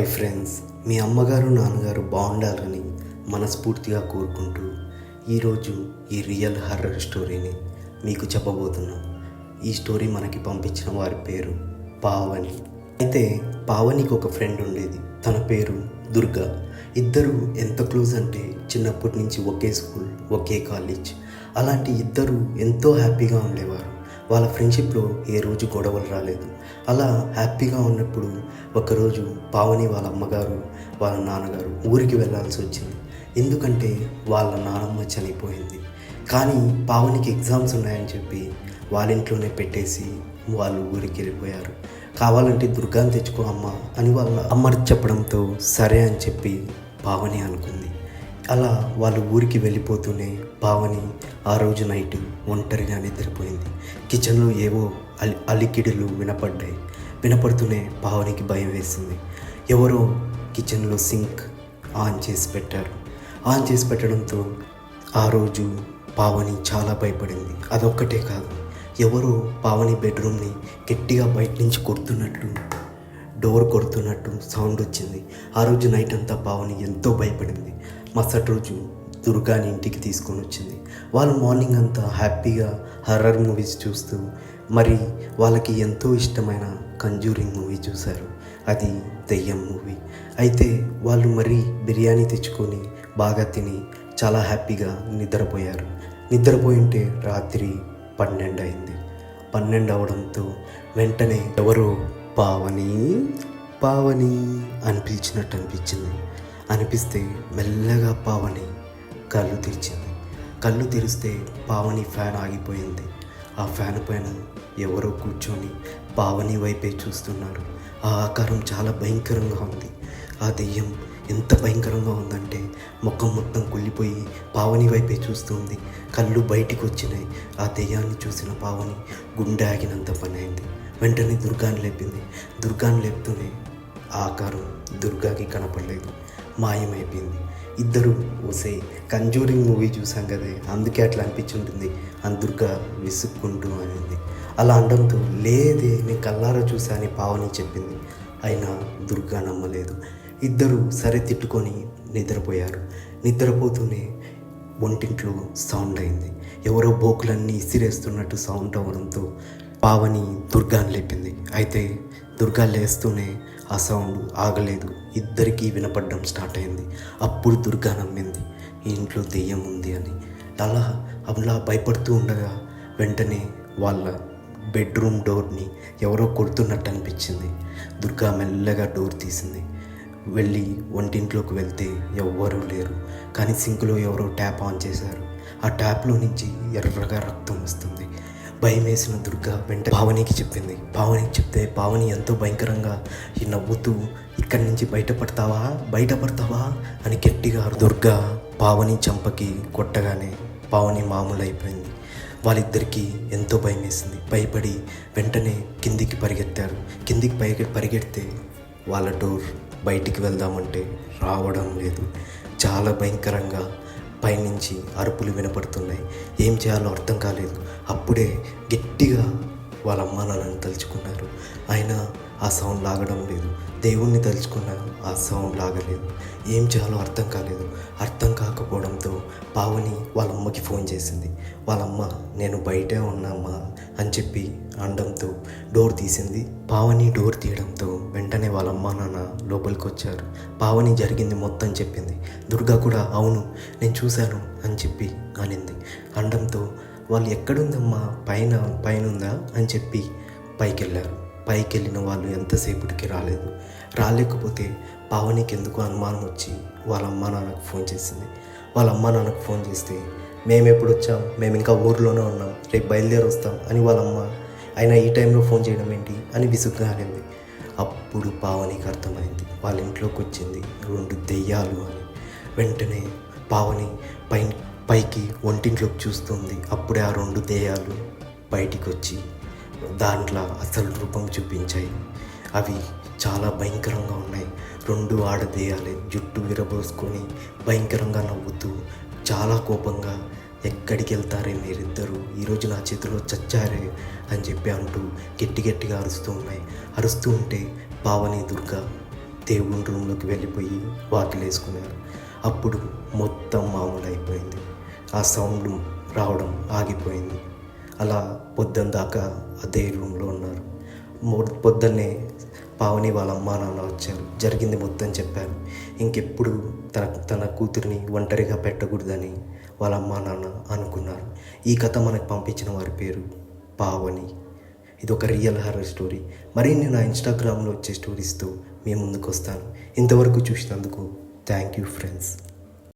Hi friends, మీ అమ్మగారు నాన్నగారు బాగుండాలని మనస్ఫూర్తిగా కోరుకుంటూ ఈరోజు ఈ రియల్ హర్రర్ స్టోరీని మీకు చెప్పబోతున్నాం. ఈ స్టోరీ మనకి పంపించిన వారి పేరు పావని. అయితే పావనికి ఒక ఫ్రెండ్ ఉండేది, తన పేరు దుర్గా. ఇద్దరు ఎంత క్లోజ్ అంటే చిన్నప్పటి నుంచి ఒకే స్కూల్, ఒకే కాలేజ్. అలాంటి ఇద్దరు ఎంతో హ్యాపీగా ఉండేవారు. వాళ్ళ ఫ్రెండ్షిప్లో ఏ రోజు గొడవలు రాలేదు. అలా హ్యాపీగా ఉన్నప్పుడు ఒకరోజు పావని వాళ్ళ అమ్మగారు వాళ్ళ నాన్నగారు ఊరికి వెళ్ళాల్సి వచ్చింది. ఎందుకంటే వాళ్ళ నానమ్మ చనిపోయింది. కానీ పావనికి ఎగ్జామ్స్ ఉన్నాయని చెప్పి వాళ్ళ ఇంట్లోనే పెట్టేసి వాళ్ళు ఊరికి వెళ్ళిపోయారు. కావాలంటే దుర్గాని తెచ్చుకో అమ్మ అని వాళ్ళ అమ్మ చెప్పడంతో సరే అని చెప్పి పావని అనుకుంది. అలా వాళ్ళు ఊరికి వెళ్ళిపోతూనే పావని ఆ రోజు నైట్ ఒంటరిగా నిద్రపోయింది. కిచెన్లో ఏవో అలికిడులు వినపడుతూనే పావనికి భయం వేసింది. ఎవరో కిచెన్లో సింక్ ఆన్ చేసి పెట్టడంతో ఆ రోజు పావని చాలా భయపడింది. అదొక్కటే కాదు, ఎవరో పావని బెడ్రూమ్ని గట్టిగా బయట నుంచి డోర్ కొడుతున్నట్టు సౌండ్ వచ్చింది. ఆ రోజు నైట్ అంతా పావని ఎంతో భయపడింది. మరుసటి రోజు దుర్గాని ఇంటికి తీసుకొని వచ్చింది. వాళ్ళు మార్నింగ్ అంతా హ్యాపీగా హర్రర్ మూవీస్ చూస్తూ మరి వాళ్ళకి ఎంతో ఇష్టమైన కంజూరింగ్ మూవీ చూశారు. అది దెయ్యం మూవీ. అయితే వాళ్ళు మరి బిర్యానీ తెచ్చుకొని బాగా తిని చాలా హ్యాపీగా నిద్రపోయారు. నిద్రపోయింటే రాత్రి 12 అయింది. 12 అవడంతో వెంటనే ఎవరో పావని పావని అని పిలిచినట్టు అనిపిస్తే మెల్లగా పావని కళ్ళు తెరిచింది. కళ్ళు తెరిస్తే పావని ఫ్యాన్ ఆగిపోయింది. ఆ ఫ్యాన్ పైన ఎవరో కూర్చొని పావని వైపే చూస్తున్నారు. ఆ ఆకారం చాలా భయంకరంగా ఉంది. ఆ దెయ్యం ఎంత భయంకరంగా ఉందంటే ముఖం మొత్తం కుళ్ళిపోయి పావని వైపే చూస్తుంది. కళ్ళు బయటికి వచ్చినాయి. ఆ దెయ్యాన్ని చూసిన పావని గుండె ఆగినంత పని అయింది. వెంటనే దుర్గాని లేపింది. దుర్గాని లేపుతూనే ఆ ఆకారం దుర్గాకి కనపడలేదు, మాయమైపోయింది. ఇద్దరు ఓసే కంజూరింగ్ మూవీ చూసాం కదే, అందుకే అట్లా అనిపించుంటుంది అని దుర్గా విసుక్కుంటూ అనింది. అలా అనడంతో లేదే నేను కళ్ళారా చూసా అని పావని చెప్పింది. అయినా దుర్గా నమ్మలేదు. ఇద్దరు సరే తిట్టుకొని నిద్రపోయారు. నిద్రపోతూనే ఒంటింట్లో సౌండ్ అయింది. ఎవరో బోకులన్నీ ఇసిరేస్తున్నట్టు సౌండ్ అవ్వడంతో పావని దుర్గాని లేపింది. అయితే దుర్గా లేస్తూనే ఆ సౌండ్ ఆగలేదు. ఇద్దరికీ వినపడడం స్టార్ట్ అయింది. అప్పుడు దుర్గా నమ్మింది ఈ ఇంట్లో దెయ్యం ఉంది అని. అలా భయపడుతూ ఉండగా వెంటనే వాళ్ళ బెడ్రూమ్ డోర్ని ఎవరో కొడుతున్నట్టు అనిపించింది. దుర్గా మెల్లగా డోర్ తీసింది. వెళ్ళి వంటింట్లోకి వెళ్తే ఎవ్వరూ లేరు. కానీ సింక్లో ఎవరో ట్యాప్ ఆన్ చేశారు. ఆ ట్యాప్లో నుంచి ఎర్రగా రక్తం వస్తుంది. భయం వేసిన దుర్గా వెంట పావనికి చెప్తే పావని ఎంతో భయంకరంగా ఈ నవ్వుతూ ఇక్కడి నుంచి బయటపడతావా అని గట్టిగా దుర్గా పావని చంపకి కొట్టగానే పావని మామూలు అయిపోయింది. వాళ్ళిద్దరికీ ఎంతో భయం వేసింది. భయపడి వెంటనే కిందికి పరిగెత్తారు. పరిగెడితే వాళ్ళ డోర్ బయటికి వెళ్దామంటే రావడం లేదు. చాలా భయంకరంగా పైనుంచి అరుపులు వినపడుతున్నాయి. ఏం చేయాలో అర్థం కాలేదు. అప్పుడే గట్టిగా వాళ్ళ అమ్మ నాన్నని తలుచుకున్నారు. అయినా ఆ సౌండ్ లాగడం లేదు. దేవుణ్ణి తలుచుకున్నారు, ఆ సౌండ్ లాగలేదు. ఏం చేయాలో అర్థం కాలేదు. అర్థం కాకపోవడంతో పావని వాళ్ళ అమ్మకి ఫోన్ చేసింది. వాళ్ళమ్మ నేను బయటే ఉన్నామ్మా అని చెప్పి అనడంతో డోర్ తీసింది. పావని డోర్ తీయడంతో వెంటనే వాళ్ళ అమ్మ నాన్న లోపలికి వచ్చారు. పావని జరిగింది మొత్తం చెప్పింది. దుర్గా కూడా అవును నేను చూశాను అని చెప్పి అనింది. అనడంతో వాళ్ళు ఎక్కడుందమ్మా పైన ఉందా అని చెప్పి పైకి వెళ్ళిన వాళ్ళు ఎంతసేపటికి రాలేకపోతే పావనికి ఎందుకు అనుమానం వచ్చి వాళ్ళ అమ్మ నాన్నకు ఫోన్ చేసింది. వాళ్ళ అమ్మ నాన్నకు ఫోన్ చేస్తే మేము ఎప్పుడు వచ్చాం, మేము ఇంకా ఊర్లోనే ఉన్నాం, రేపు బయలుదేరి వస్తాం అని వాళ్ళమ్మ అయినా ఈ టైంలో ఫోన్ చేయడం ఏంటి అని విసుగ్గా అనింది. అప్పుడు పావనికి అర్థమైంది వాళ్ళ ఇంట్లోకి వచ్చింది 2 దెయ్యాలు అని. వెంటనే పావని పైకి ఒంటింట్లోకి చూస్తుంది. అప్పుడే ఆ 2 దెయ్యాలు బయటికి వచ్చి దాంట్లో అసలు రూపం చూపించాయి. అవి చాలా భయంకరంగా ఉన్నాయి. 2 ఆడదెయ్యాలే, జుట్టు విరబోసుకొని భయంకరంగా నవ్వుతూ చాలా కోపంగా ఎక్కడికి వెళ్తారే మీరిద్దరూ, ఈరోజు నా చేతిలో చచ్చారే అని చెప్పి అంటూ గట్టిగా అరుస్తూ ఉంటే పావని దుర్గా దేవుని రూమ్లోకి వెళ్ళిపోయి వాకిలేసుకున్నారు. అప్పుడు మొత్తం మామూలు అయిపోయింది. ఆ సౌండ్ రావడం ఆగిపోయింది. అలా పొద్దున్న దాకా అదే రూమ్లో ఉన్నారు. పొద్దున్నే పావని వాళ్ళ అమ్మా నాన్న వచ్చారు. జరిగింది మొత్తం చెప్పారు. ఇంకెప్పుడు తన కూతురిని ఒంటరిగా పెట్టకూడదని వాళ్ళ అమ్మా నాన్న అనుకున్నారు. ఈ కథ మనకు పంపించిన వారి పేరు పావని. ఇది ఒక రియల్ హారర్ స్టోరీ. మరిన్ని నా ఇన్స్టాగ్రామ్లో వచ్చే స్టోరీస్తో మీ ముందుకు వస్తాను. ఇంతవరకు చూసినందుకు థ్యాంక్ యూ ఫ్రెండ్స్.